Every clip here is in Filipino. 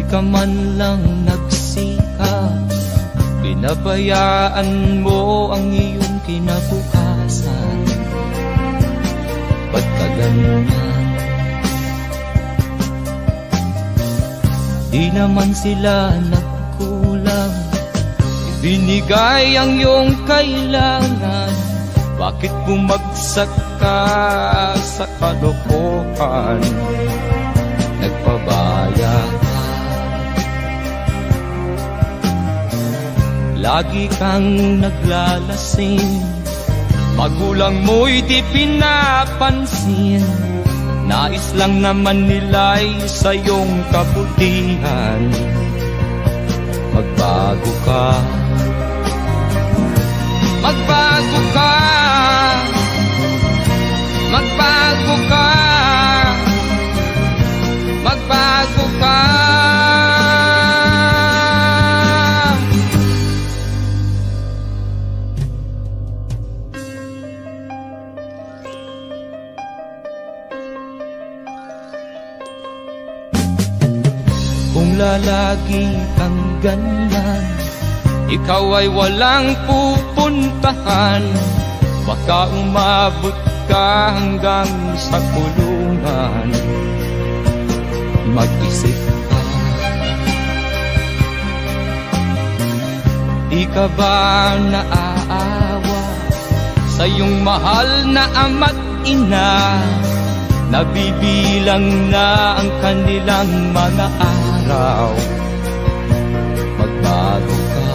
ka man lang nagsikap, pinabayaan mo ang iyong kinabukasan. Ba't ka ganyan? Di naman sila nagkulang, ibinigay ang iyong kailangan. Bakit bumagsak ka sa kalokohan? Nagpabaya ka, lagi kang naglalasing, magulang mo'y di pinapansin. Nais lang naman nila'y sa iyong kabutihan. Magbago ka, magbago ka, magbago ka, magbago ka. Kung lalagi kang ganyan, ikaw ay walang pupuntahan. Baka umabot ka hanggang sa kulungan. Mag-isip ka, di ka ba naaawa sa iyong mahal na ama't ina? Nabibilang na ang kanilang mga araw. Magbago ka,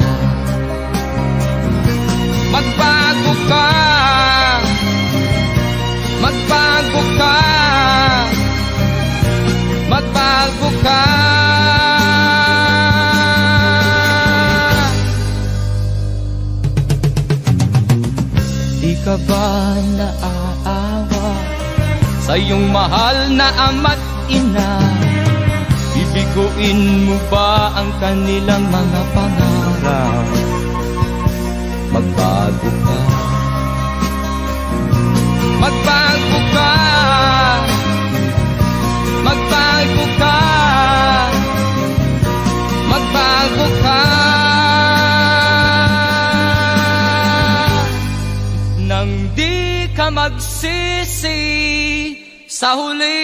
magbago ka, magbago ka, magbago ka. Di ka ba naaawa sa iyong mahal na ama't ina? Bibiguin mo ba ang kanilang mga pangarap? Magbago ka, magbago ka, magbago ka, magbago ka. Nang di ka magsisi sa huli.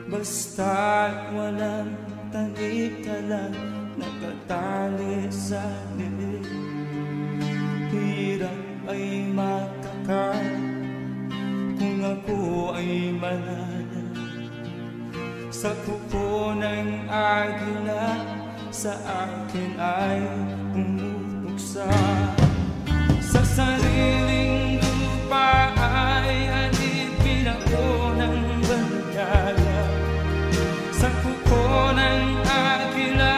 Basta't walang tanik-talang nakatali sa liig. Hirap ay makakal kung ako ay malaya. Sa kuko ng agila sa akin ay pumupuksa. Sa sariling lupa ay alipin ako ng bandala. Sa kuko ng agila,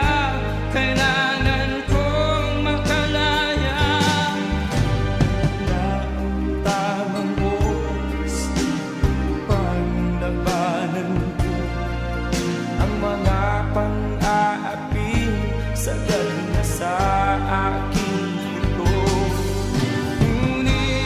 kailangan kong makalaya. Na ang tamang oras upang labanan ko ang mga pang-aapi sagad na sa aking ito. Ngunit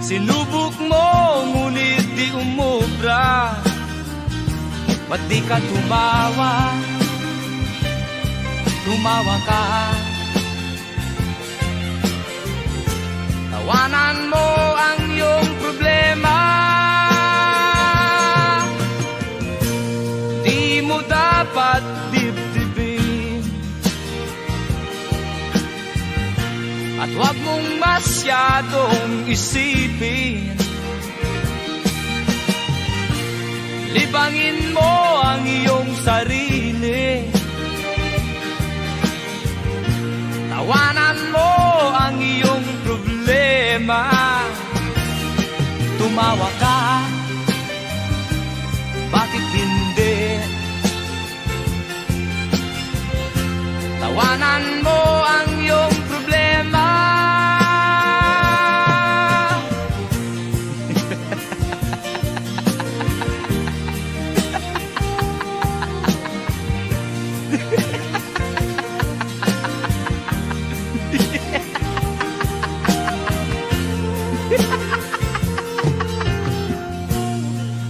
Sinubok mo, ngunit di umubra. Ba't di ka tumawa? Tumawa ka. Tawanan mo ang iyong problema. Di mo dapat dibdibin. At huwag mong masyadong isipin. Libangin mo ang iyong sarili. Tawanan mo ang iyong problema. Tumawa ka, bakit hindi? Tawanan mo ang iyong problema.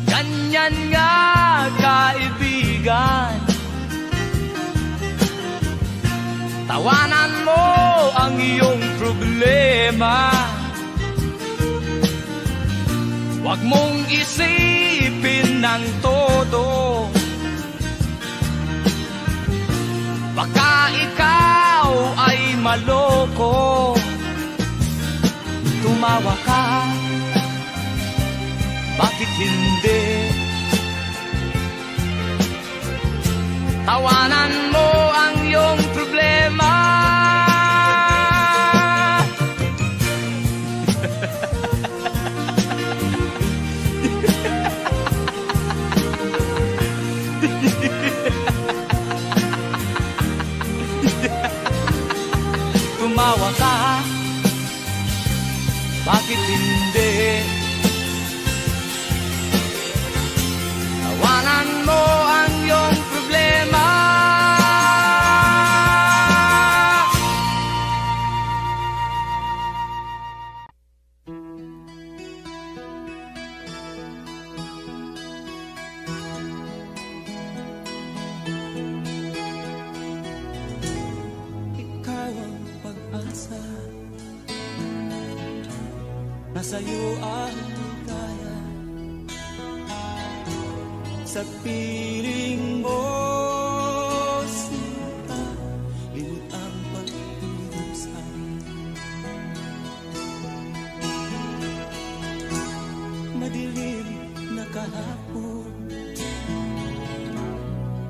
Ganyan nga, kaibigan. Tawanan mo ang iyong problema. Huwag mong isipin ng todo. Baka ikaw ay maloko. Tumawa ka, bakit hindi? Tawanan mo ang iyong problema. Tumawa ka, bakit hindi? Tawanan mo ang iyong problema. nasa'yo ang ligaya. Sa piling mo sinta, limot ang pag-ibig sa'kin. Madilim na kahapon,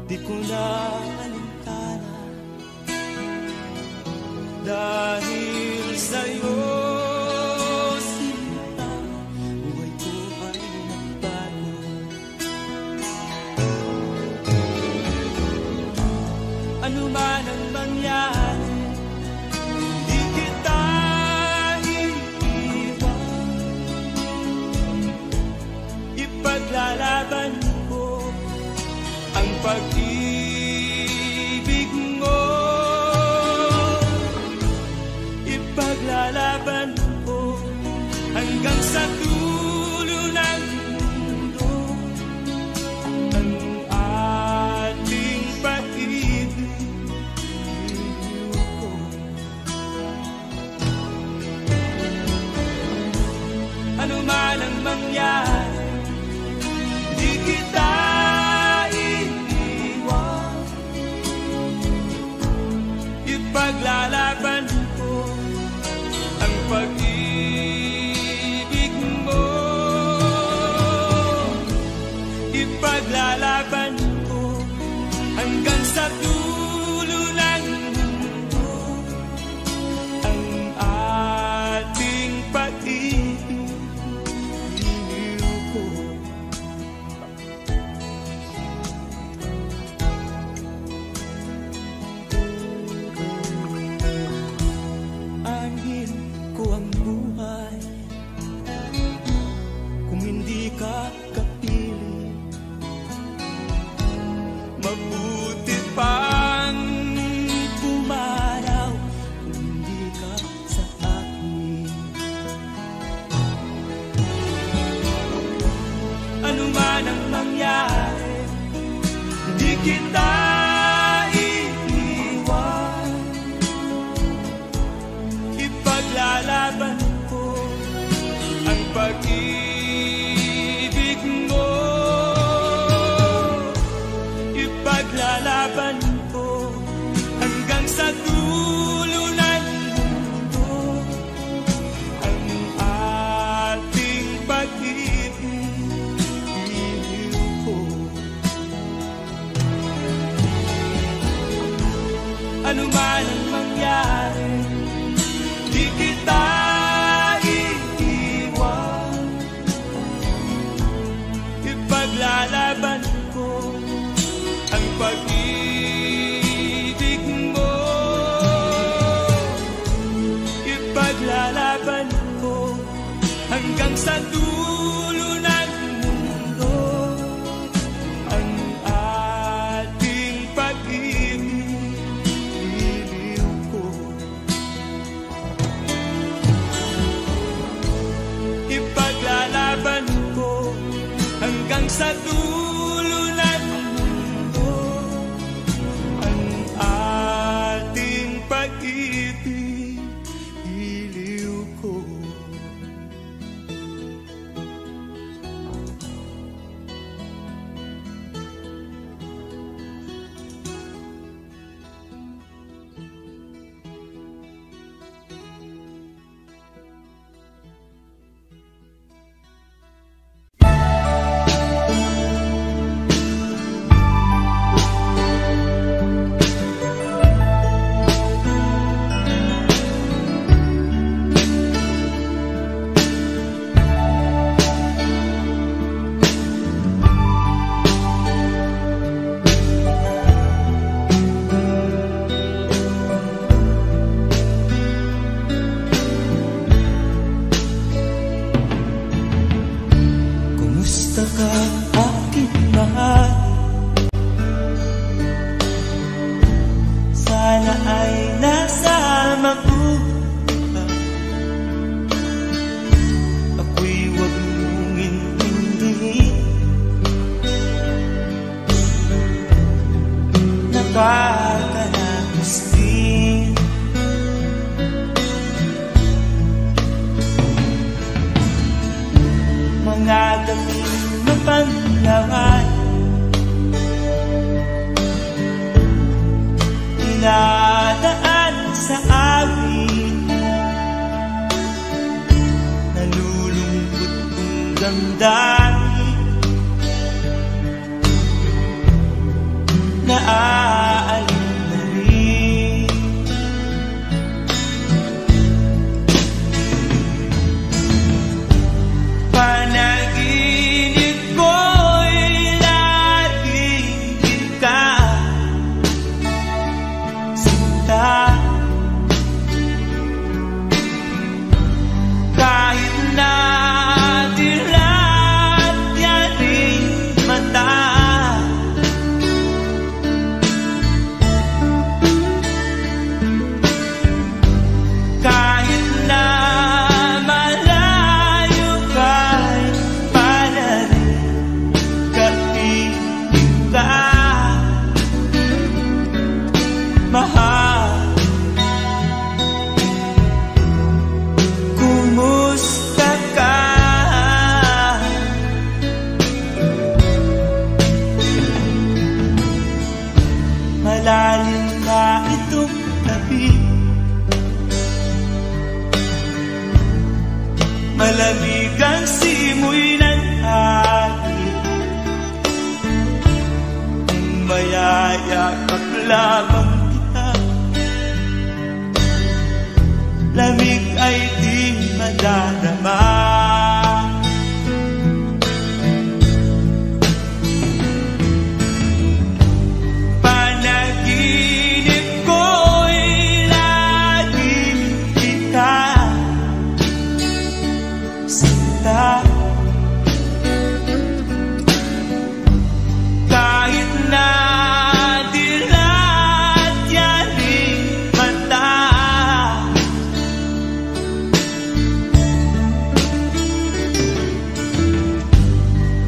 di ko na alintana, dahil sa'yo sinta, buhay ko ay nagbago. Ano man ang mangyari, di kita iiwan. Ipaglalaban ko ang pag-ibig mo. Ipaglalaban ko hanggang sa dulo ng mundo ang ating pag-ibig ko. Ano man ang mangyari, di kita iiwan. Ipaglalaban ko ang pag-ibig mo. Ipaglalaban ko hanggang sa dulo ng mundo ang ating pag-ibig ko. Anhin ko ang buhay kung hindi ka kapiling. Mabuti pang pumaraw kung hindi ka sa akin. Ano man ang mangyari, di kita iiwan. Ipaglalaban ko ang pag-ibig mo. Ipaglalaban ko hanggang sa dulo ng mundo ang ating pag-ibig ko. Ano man ang mangyari, di kita iiwan. Ipaglalaban ko ang pag-ibig mo. Ipaglalaban ko hanggang sa dulo ng mundo ang ating pag-ibig ko. Ipaglalaban ko hanggang sa dulo ng mundo ang ating pag-ibig ko. damdamin na aalin na rin. Panaginip ko'y laging ikaw, sinta. Kahit na dilat yan rin mata, kahit na malayo ka'y para rin kapiling ka, mahal. Kumusta ka? Malalim na itong gabi, malamig ang simoy ng hangin, kung mayayakap lamang kita, lamig ay di madarama. Panaginip ko'y laging ikaw, sinta. Kahit na dilat yan rin mata,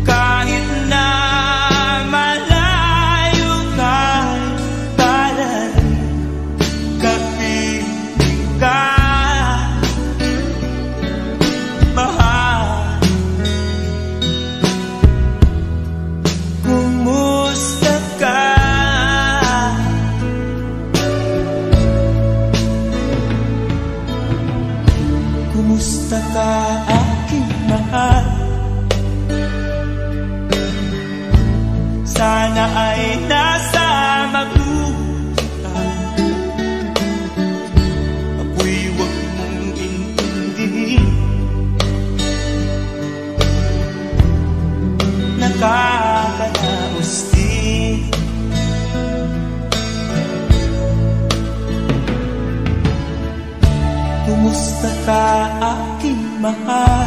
kahit na malayo ka'y para rin kapiling ka, mahal. Kumusta ka? Kumusta ka, aking mahal? Sana ay nasa mabuhay, ako'y huwag mong intindihin. Nakakaraos din. Kumusta ka, aking mahal?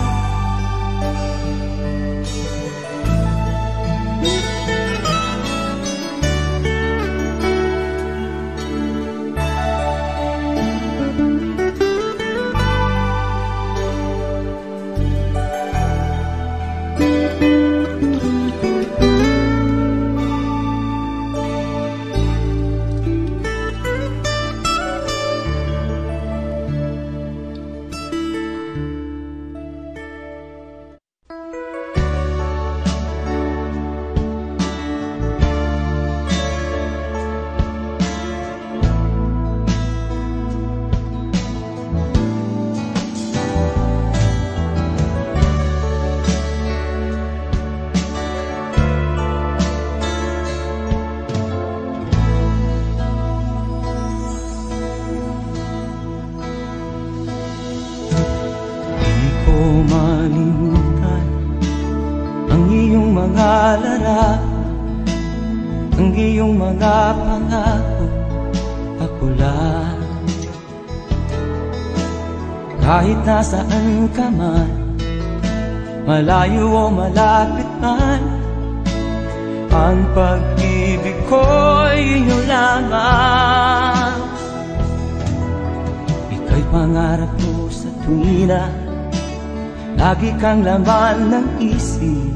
Malimutan ang iyong mga larawan, ang iyong mga pangako, ako lang. Kahit nasaan ka man, malayo o malapit man, ang pag-ibig ko'y iyo lamang. Ika'y pangarap ko sa tuwina, lagi kang laman ng isip.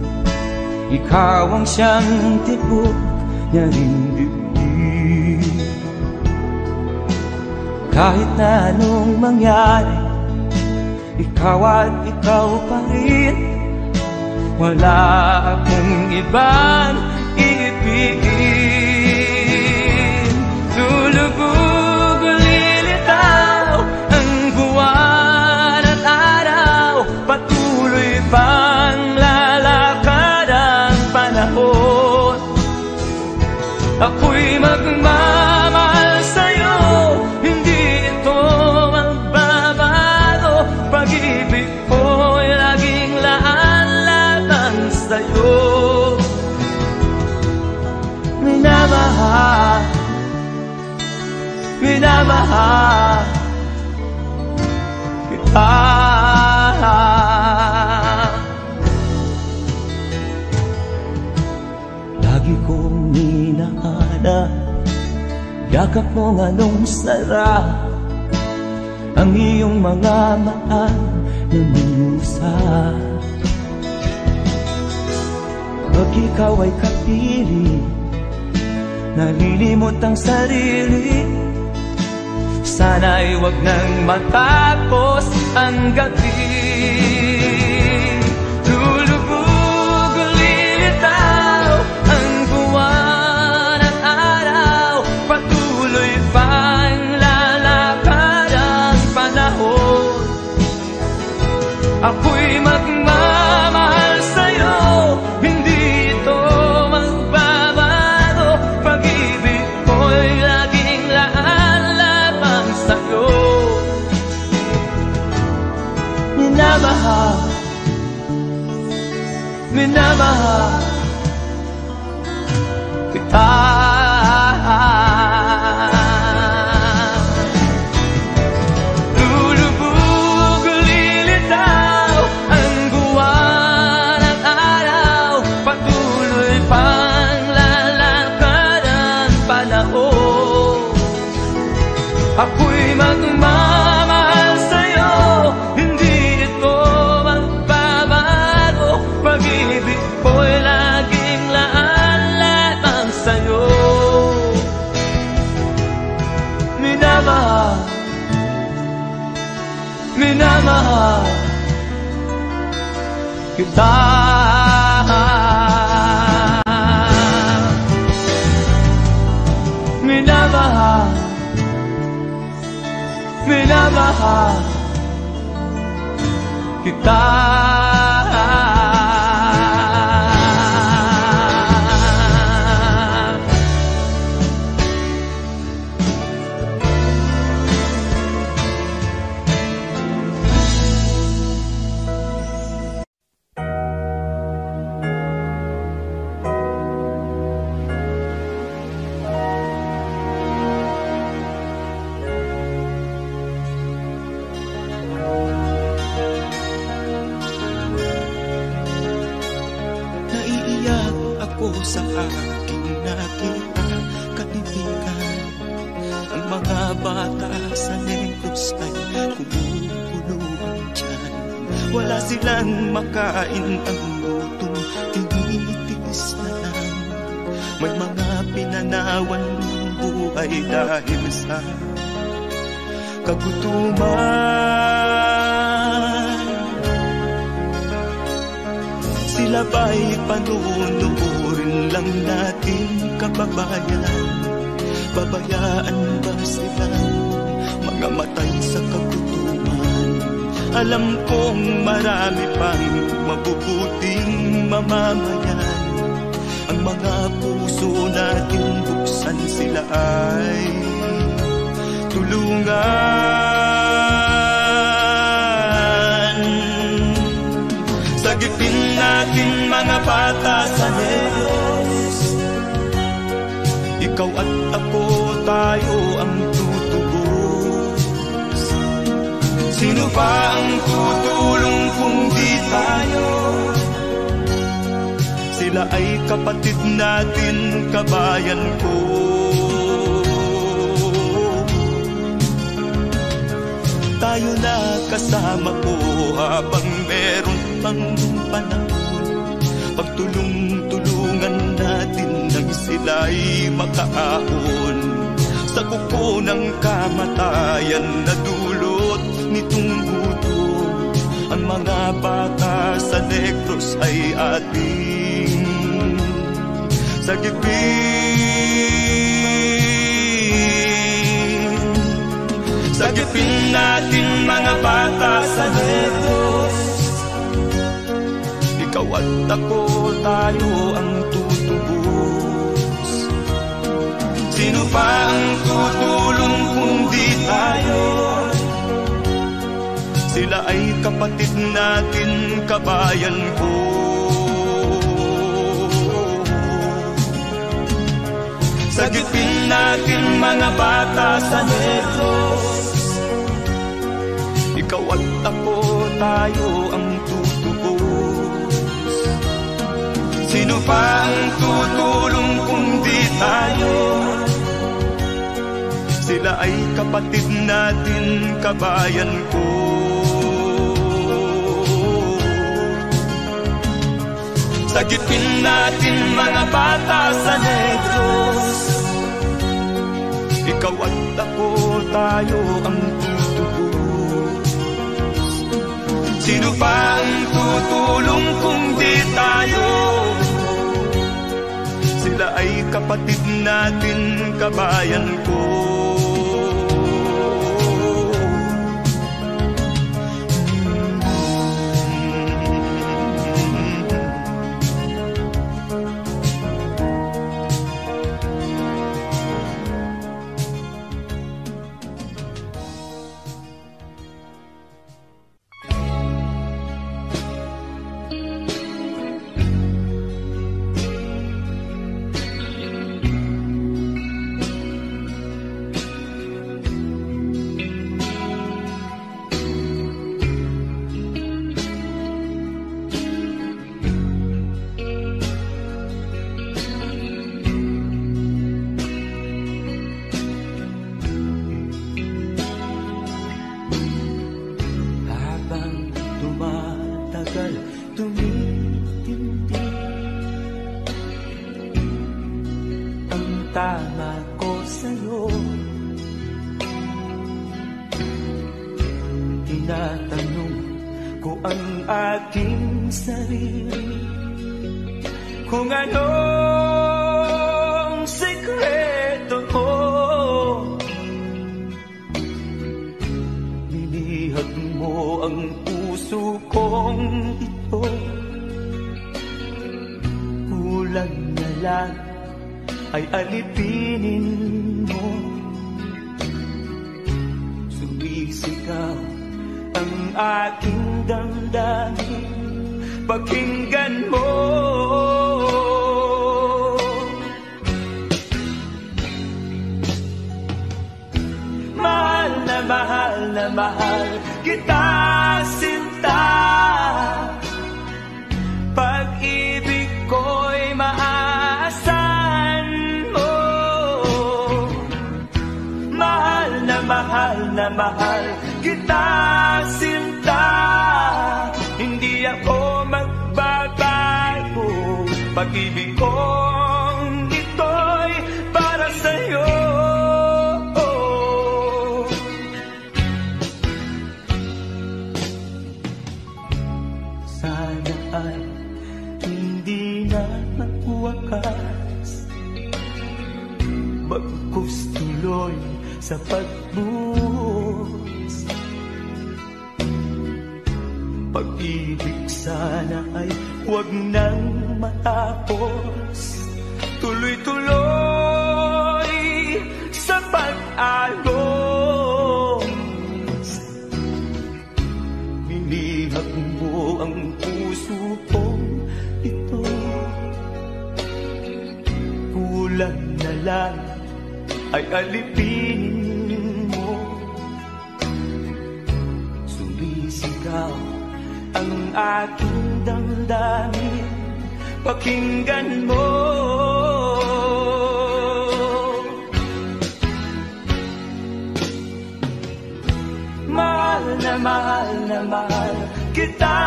Ikaw ang siyang tibok niya ring dibdib. Kahit na anong mangyari, ikaw at ikaw pa rin. Wala akong ibang iibigin. Lulubog o lilitaw ang buwan at araw, patuloy pang kita. Lagi kong minahanap yakap mong anong sarap, ang iyong mga mata na minusa. Pag ikaw ay kapili, nalilimot ang sarili. Sana'y wag nang matapos ang gabi. Lulubog, lilitaw ang buwan at araw. Patuloy pang lalakad ang panahon. Ako'y magmamahal sa'yo, hindi ito magbabago. Pag-ibig ko'y laging laan lamang sa'yo. Minamahal, minamahal kita. Ako'y magmamahal sa'yo, hindi ito magbabago. Pag-ibig ko'y laging laan lamang sa'yo. Minamahal, minamahal kita. Minamahal, minamahal kita. Sa aking nakita, kaibigan, ang mga bata sa Negros ay kumukuluhan dyan. Wala silang makain, ang gutom tinitiis na lang. May mga pinanawan ng buhay dahil sa kagutuman. Sila ba'y panunurin lang natin, kababayan? Babayaan ba silang mga matay sa kagutuman? Alam kong marami pang mabubuting mamamayan. Ang mga puso natin buksan, sila ay tulungan. Sagipin natin mga bata sa Negros. Ikaw at ako, tayo ang tutubos. Sino ba ang tutulong kung di tayo? Sila ay kapatid natin, kabayan ko. Tayo na kasama ko habang meron pang panahon. Pagtulong-tulungan natin nang sila'y makaahon sa kuko ng kamatayan na dulot nitong gutom. Ang mga bata sa Negros ay ating sagipin. Sagipin natin mga bata sa Negros. Ikaw at ako, tayo ang tutubos. Sino pa ang tutulong kung di tayo? Sila ay kapatid natin, kabayan ko. Sagipin Sagipin natin mga bata sa Negros, ikaw at ako, tayo ang tutubos. Sino pa ang tutulong kung di tayo? Sila ay kapatid natin, kabayan ko. Sagipin natin mga bata sa Negros, ikaw at ako, tayo ang tutubos. Sino pa ang tutulong kung di tayo? Sila ay kapatid natin, kabayan ko. Tama ko sa'yo, tinatanong ko ang aking sarili kung anong sekreto ko. Nilihag mo ang puso kong ito, kulang na lang ay alipinin mo. Sumisigaw ang aking damdamin, pakinggan mo. Mahal na mahal na mahal kita, sinta. Pag-ibig ko'y mahal na mahal kita, sinta. Hindi ako magbabago, pag-ibig kong ito'y para sa'yo. Sana ay hindi na magwakas, bagkus tuloy sa pagbuhos. Pag-ibig sana ay huwag nang matapos, tuloy-tuloy sa pag-agos. Minihag mo ang puso kong ito, kulang na lang ay alipinin mo. Sumisigaw ang aking damdamin, pakinggan mo. Mahal na mahal na mahal kita,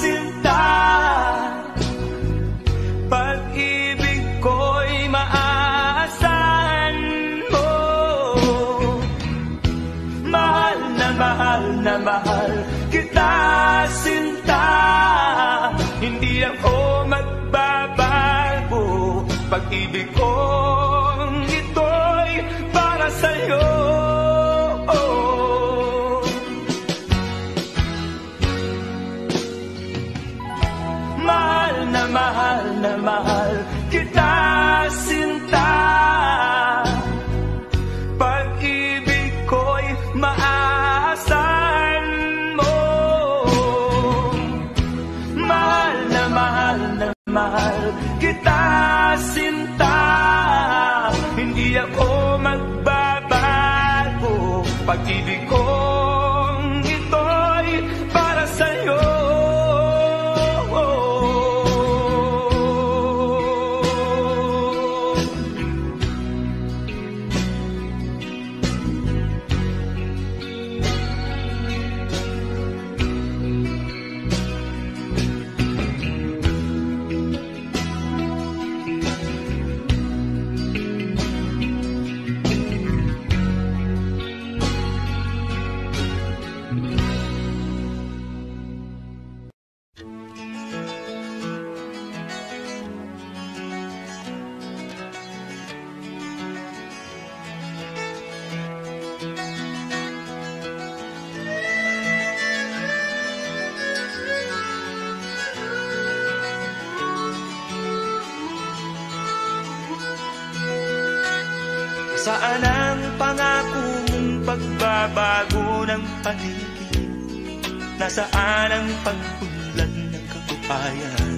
sinta. Pag-ibig ko'y maaasahan mo. Mahal na mahal kita, sinta. Hindi ako magbabago, pag-ibig kong ito'y para sa'yo. Mahal na mahal kita, sinta. Pag-ibig ko'y maaasahan mo. Mahal na mahal kita, sinta. pag-ibig kong ito'y para sa'yo. Saan ang pangako mong pagbabago ng paligid? Nasaan ang pag-unlad ng kabuhayan?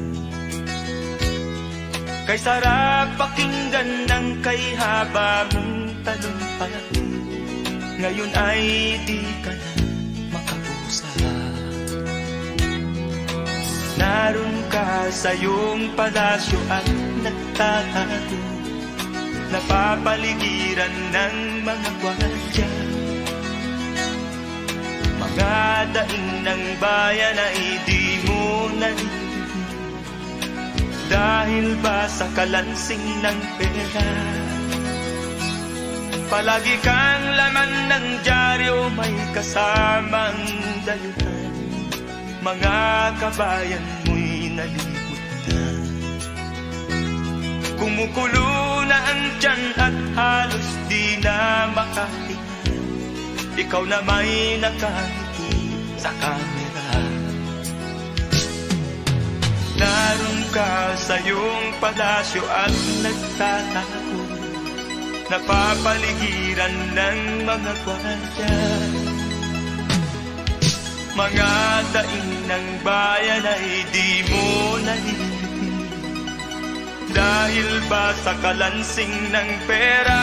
Kay sarap pakinggan ng kay haba mong talumpati, ngayon ay di ka na makapusa. Naroon ka sa iyong palasyo at nagtatago, napapaligiran ng mga gwardiya. Mga daing ng bayan ay di mo narinig, dahil ba sa kalansing ng pera? Palagi kang laman ng dyaryo, may kasamang dayuhan. Mga kabayan mo'y nalimot na, kumukulo na ang tiyan at halos di na makahinga. Ikaw na may nakangiti sa kamera. Naroon ka sa iyong palasyo at nagtatago, napapaligiran ng mga gwardiya. Mga daing ng bayan ay di mo narinig, dahil ba sa kalansing ng pera?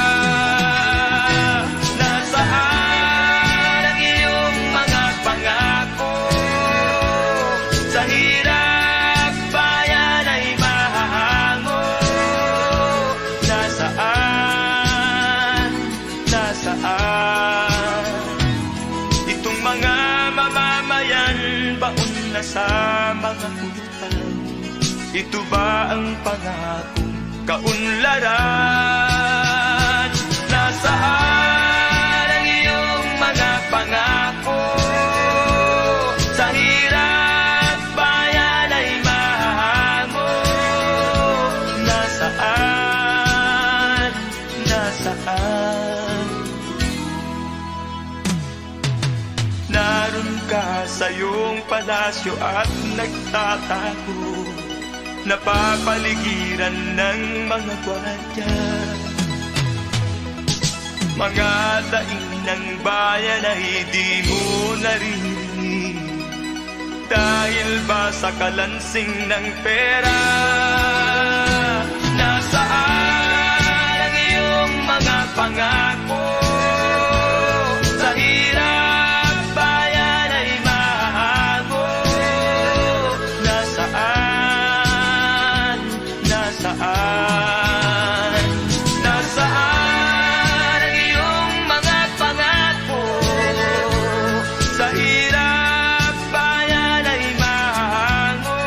Nasaan ang iyong mga pangako? Sa hirap bayan ay mahahango. Nasaan? Nasaan? Itong mga mamamayan, baon na sa mga utang. Ito ba ang pangakong kaunlaran? Nasaan ang iyong mga pangako? Sa hirap bayan ay mahango. Nasaan? Nasaan? Naroon ka sa iyong palasyo at nagtatago, napapaligiran ng mga gwardiya. Mga daing ng bayan ay di mo narinig, dahil ba sa kalansing ng pera? Nasaan ang iyong mga pangako? Sa hirap bayan ay mahahango. Nasaan? Nasaan? Nasaan ang iyong mga pangako? Sa hirap bayan ay mahango.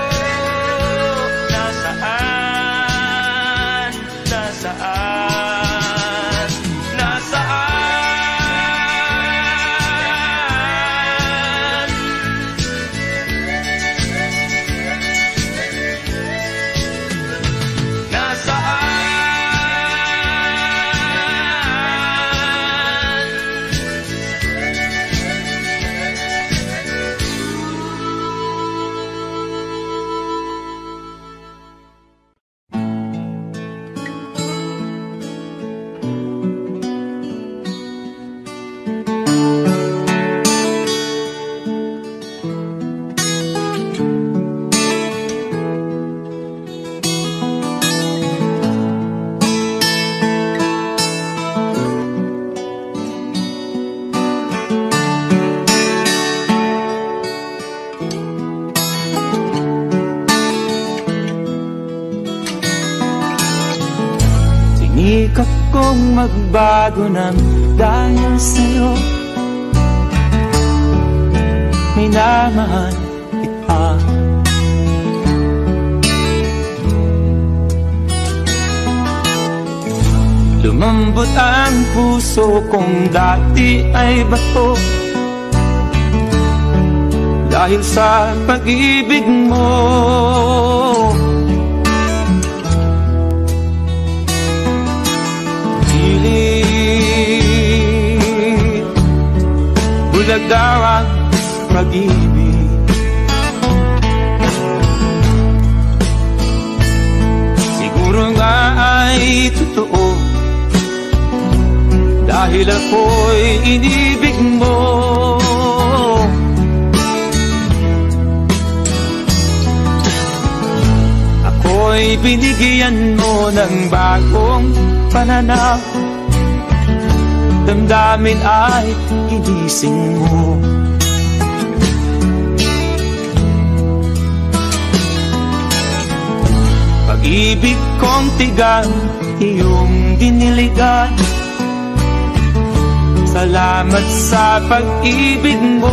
Nasaan? Nasaan? Nasaan? kong magbago ng dahil sa'yo. Minamahal kita. Lumambot ang puso kong dati ay bato dahil sa pag-ibig mo. Pilit, bulag daw ang pag-ibig. Siguro nga ay totoo dahil ako'y inibig mo. Ako'y binigyan mo ng bagong pananaw. Damdamin ay ginising mo. Pag-ibig kong tigang iyong diniligan. Salamat sa pag-ibig mo.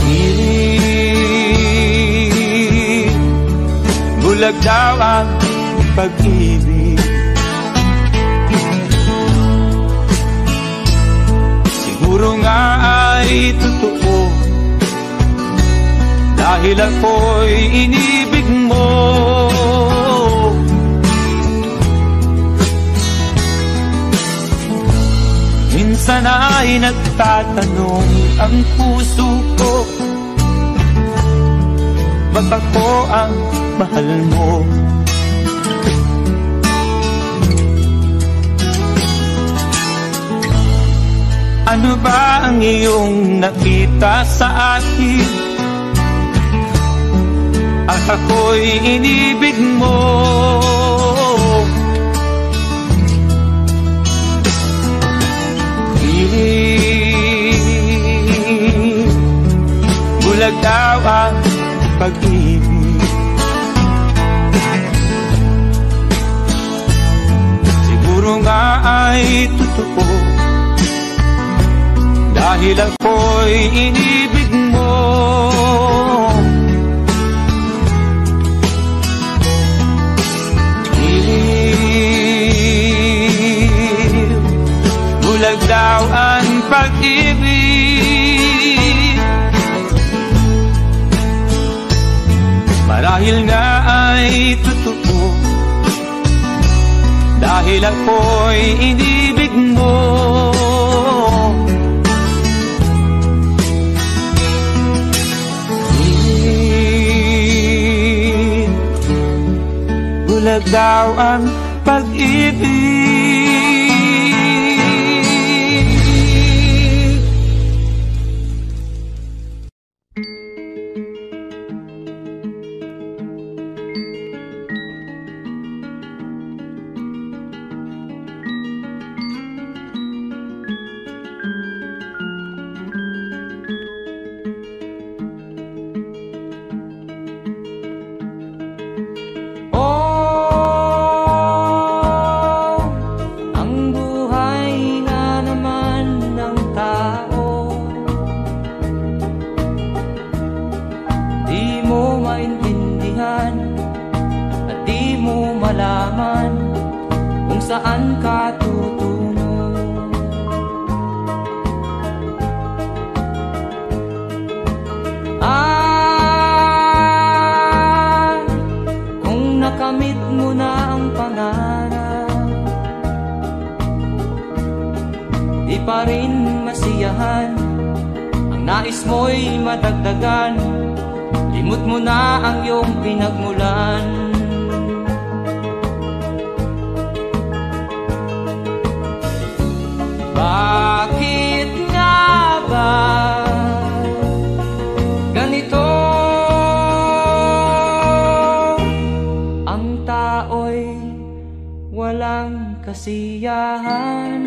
Pilit, bulag daw ang pag-ibig. Siguro nga ay totoo dahil ako'y inibig mo. Minsan ay nagtatanong ang puso ko, ba't ako ang mahal mo? Ano ba ang iyong nakita sa akin? At ako'y inibig mo. Bulag daw ang pag-ibig. Siguro nga ay totoo dahil ako'y inibig mo. Bulag daw ang pag-ibig. Marahil nga ay totoo dahil ako'y inibig mo. Bulag daw ang pag-ibig. Saan ka tutungo? Kung nakamit mo na ang pangarap, di pa rin masiyahan. Ang nais mo'y madagdagan. Limot mo na ang iyong pinagmulan. Bakit nga ba ganito? Ang tao'y walang kasiyahan.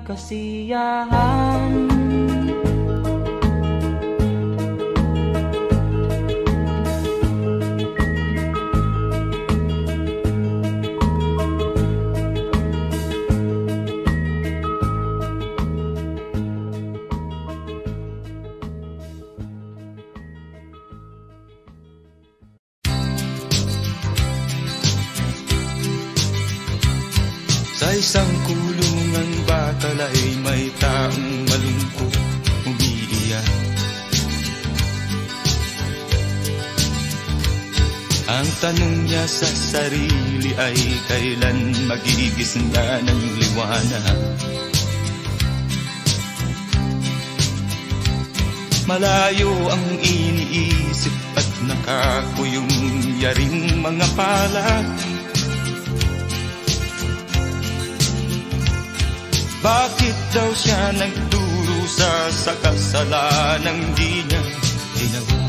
kasiyahan. Sa isang kulungan bakal ay may taong malungkot umiiyak. Ang tanong niya sa sarili ay kailan magigising na ng liwanag. Malayo ang iniisip at nakakuyong yaring mga palad. Bakit daw siya nagdurusa sa kasalanang di niya ginawa?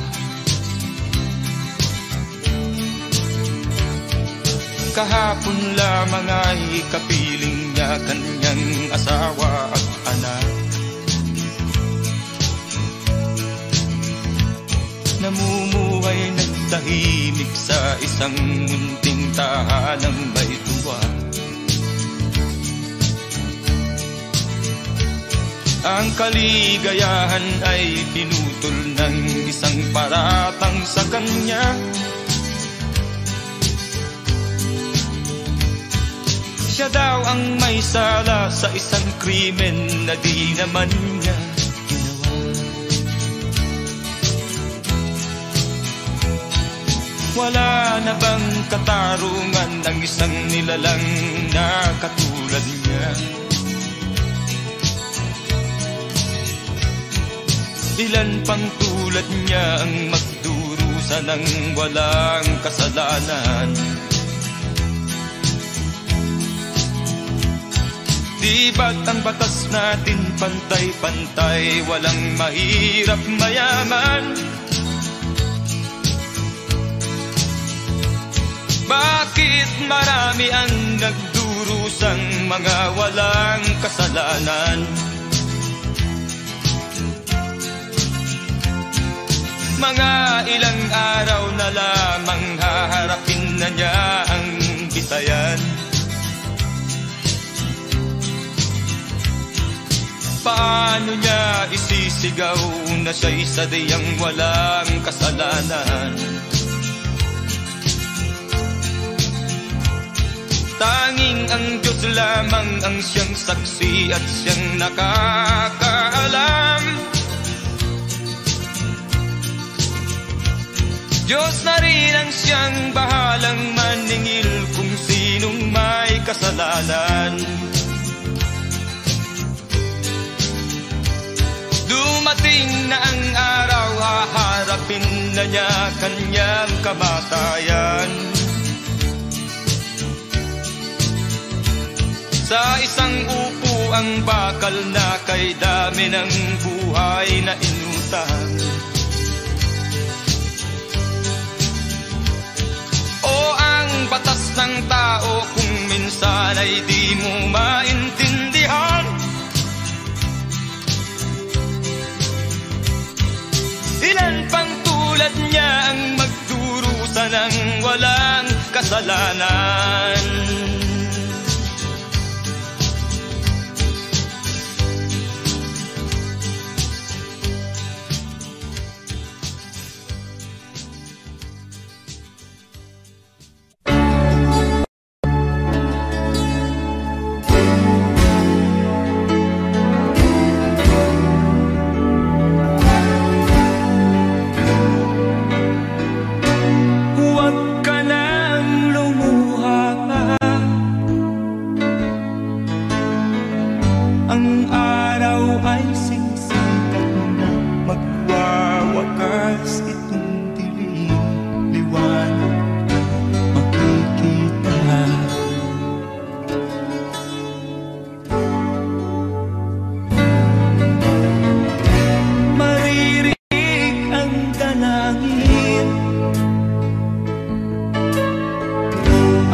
Kahapon lamang ay kapiling niya kanyang asawa at anak. Namumuhay nagtahimik sa isang munting tahanang may tuwa. Ang kaligayahan ay pinutol ng isang paratang sa kanya. Siya daw ang may sala sa isang krimen na di naman niya ginawa. Wala na bang katarungan ng isang nilalang na katulad niya? Ilan pang tulad niya ang magdurusa ng walang kasalanan? Di ba't ang batas natin pantay-pantay, walang mahirap mayaman? Bakit marami ang nagdurusang mga walang kasalanan? Mga ilang araw na lamang haharapin na niya ang bitayan. Paano niya isisigaw na siya'y sadyang walang kasalanan? Tanging ang Diyos lamang ang siyang saksi at siyang nakakaalam. Diyos na rin ang siyang bahalang maningil kung sinong may kasalanan. Dumating na ang araw, haharapin na niya kanyang kamatayan. Sa isang upo ang bakal na kay dami ng buhay na inutang. Batas ng tao kung minsan ay di mo maintindihan. Ilan pang tulad niya ang magdurusa ng walang kasalanan?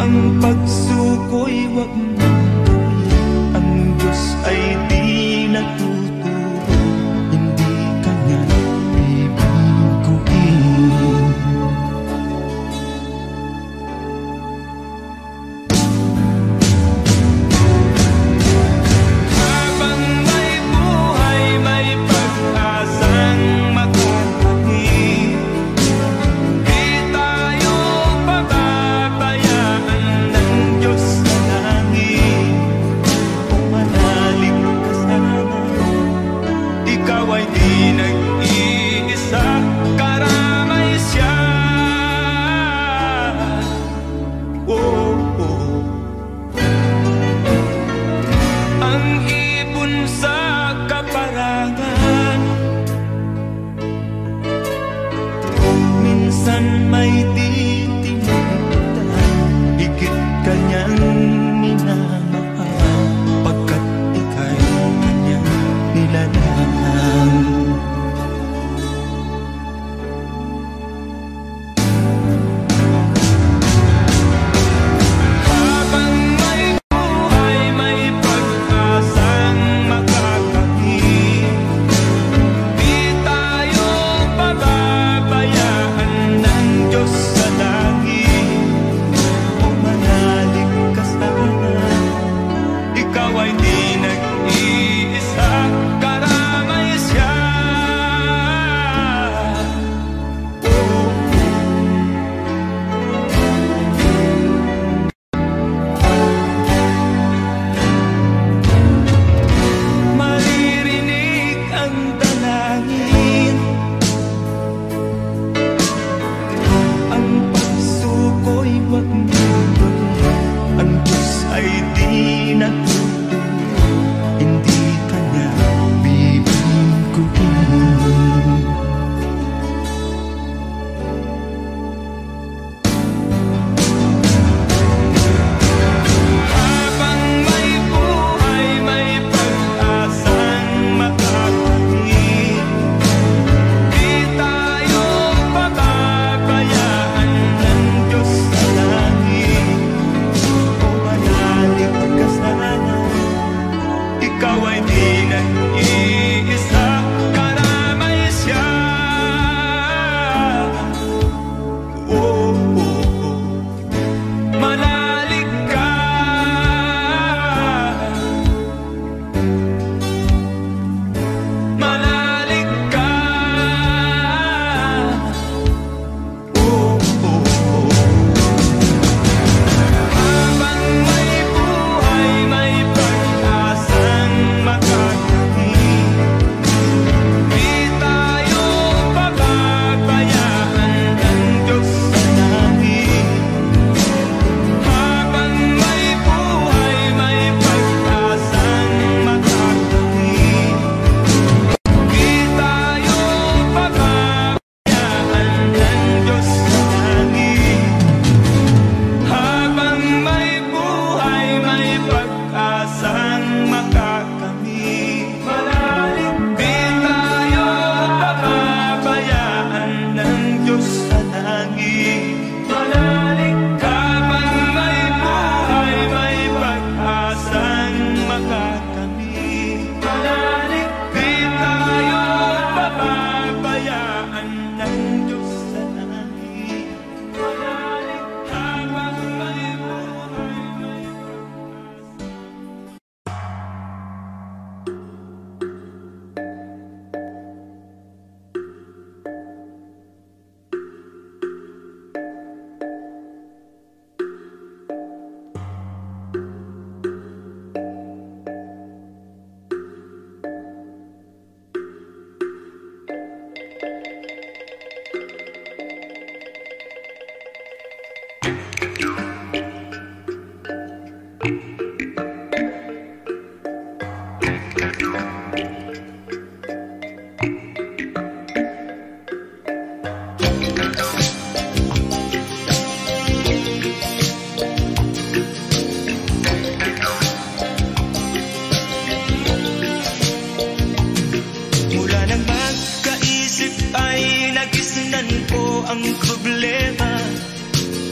Ang pagsuko'y wag mong tuloy, ang Diyos ay di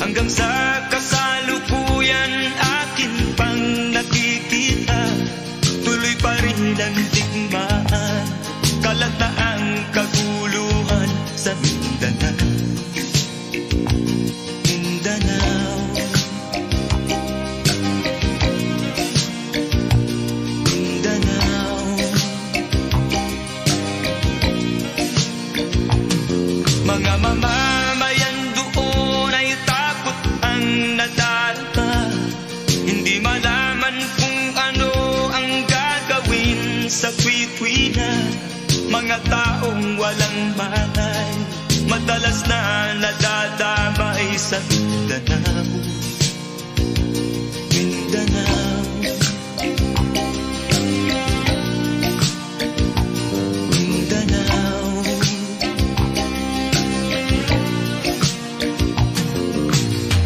Hanggang sa kasalukuyan akin pang nakikita, tuloy pa rin ang digmaan, kalataang kaguluhan sa Mindanao. Mindanao, Mindanao. Mga mamamayan doon ay takot ang nadalpa, hindi malaman kung ano ang gagawin sa tuwi-tuwi na. Mga taong walang malay, madalas na nadadamay sa Mindanao. Mindanao, Mindanao.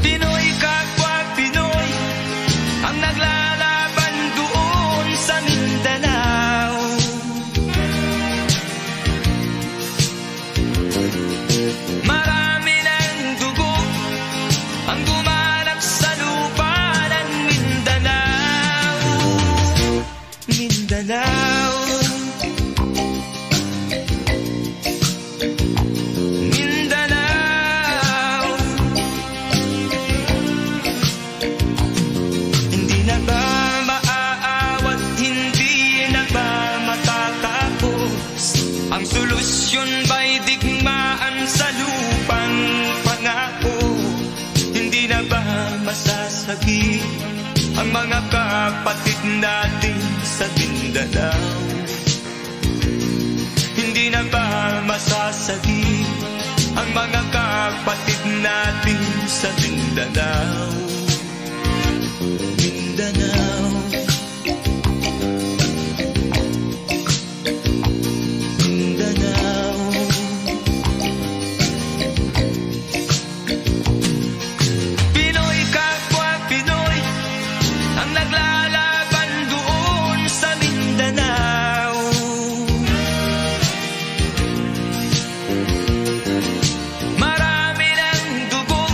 Pinoy kapwa Pinoy ang naglalaban doon sa Mindanao. Marami ng dugo ang dumalak sa lupa ng Mindanao. Mindanao, Mindanao. Hindi na ba maaawat, hindi na ba matatapos? Ang solusyon ba'y digmaan sa lupang pangako? Hindi na ba masasagi ang mga kapatid natin sa Mindanao? Hindi na ba masasagi ang mga kapatid natin sa Mindanao? Mindanao, Mindanao. Pinoy kapwa Pinoy ang naglalaban doon sa Mindanao. Marami ng dugo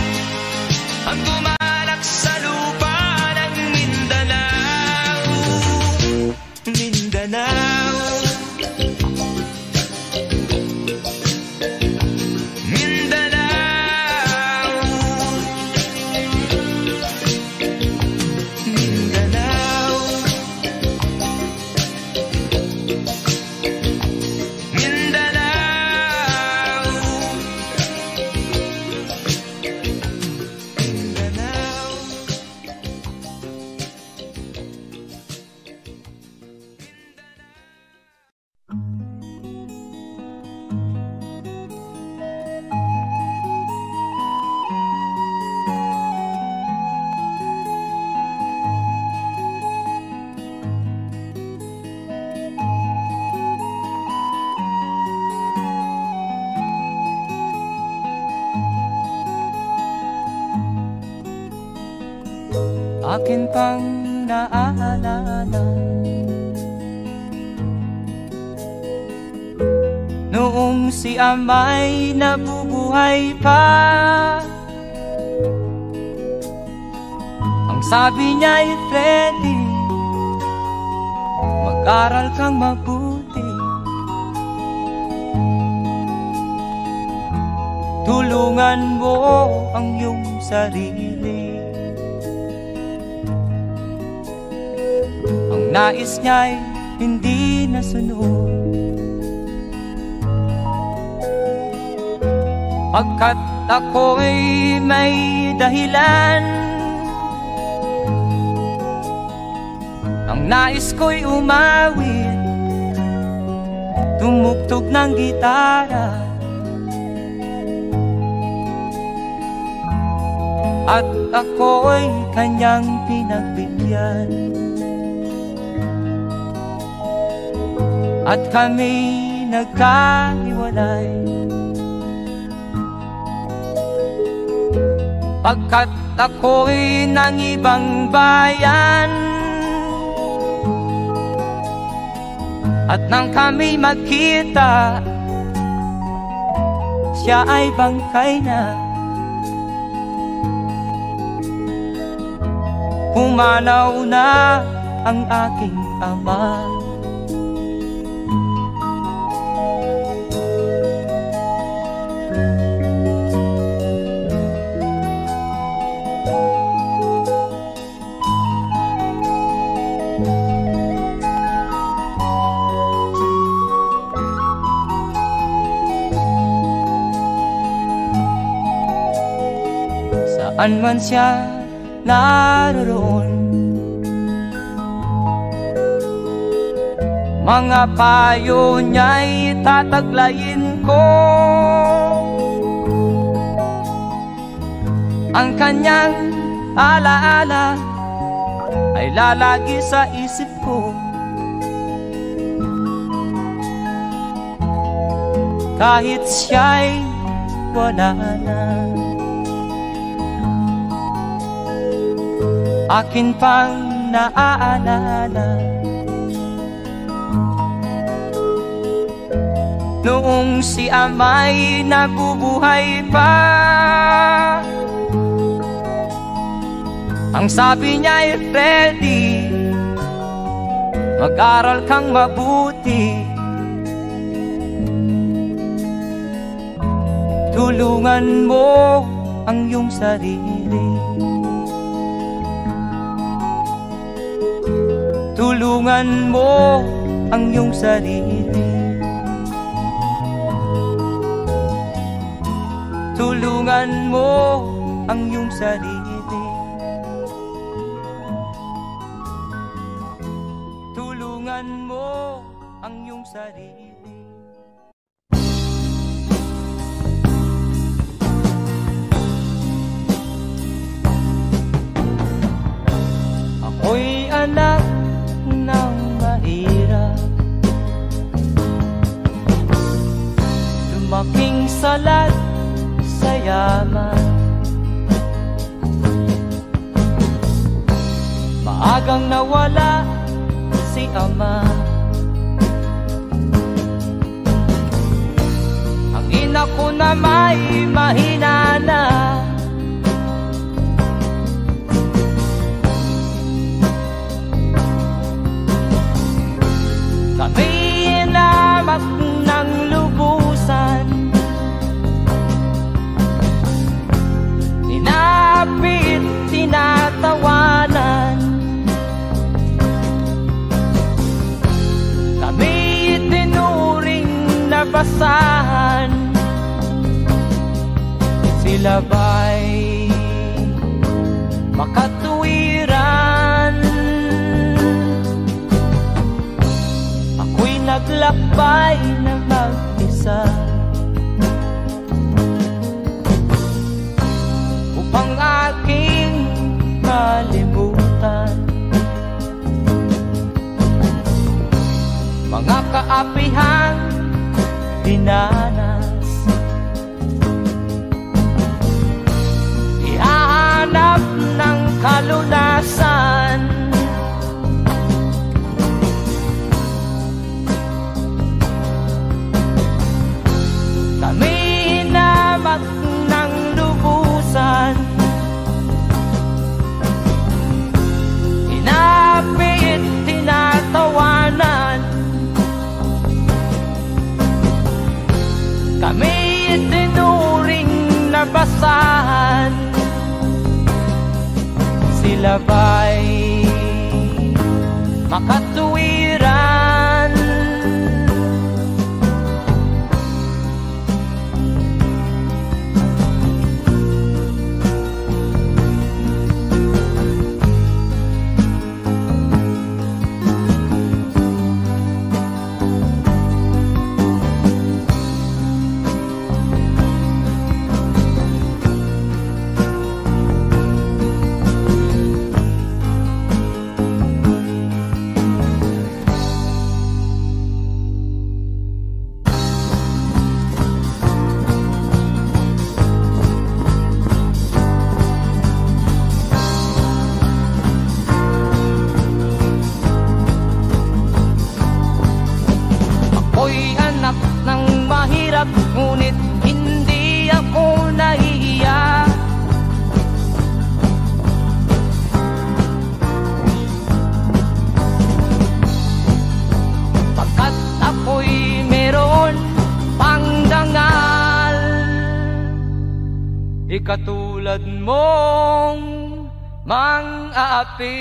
ang dumalak sa lupa ng Mindanao. Mindanao, Mindanao, Mindanao, Mindanao, Mindanao. Akin pang naaalala noong si Amay nabubuhay pa. Ang sabi niya'y Freddy, mag-aral kang mabuti, tulungan mo ang iyong sarili. Ang nais niya'y hindi nasunod, pagkat ako'y may dahilan. Ang nais ko'y umawit, tumugtog ng gitara. at ako'y kanyang pinagbigyan. At kami nagkahiwalay, pagkat ako'y ng ibang bayan. At nang kami magkita, siya ay bangkay na. Pumanaw na ang aking ama. Saan man siya naroon, mga payo niya'y tataglayin ko. Ang kanyang alaala ay lalagi sa isip ko, kahit siya'y wala na. Akin pang naaalala noong si ama'y nabubuhay pa. Ang sabi niya'y, Freddy, mag-aral kang mabuti, tulungan mo ang iyong sarili, tulungan mo ang iyong sarili, tulungan mo ang iyong sarili, tulungan mo ang iyong sarili. Ako'y anak ng mahirap, lumaking salat sa yaman. Maagang nawala si ama, ang ina ko na may mahina na. Kami inamak ng lubusan, inapit, tinatawanan. Kami tinuring na basahan, sila ba'y makatuwiran? Ako'y naglakbay na mag-isa upang aking malimutan mga kaapihang dinanas. Ihahanap ng kalunasan, kami hinamak ng lubusan, inapit, tinatawanan. Kami tinuring na basahan, sila ba'y makatuwiran? Di katulad mong mang-aapi.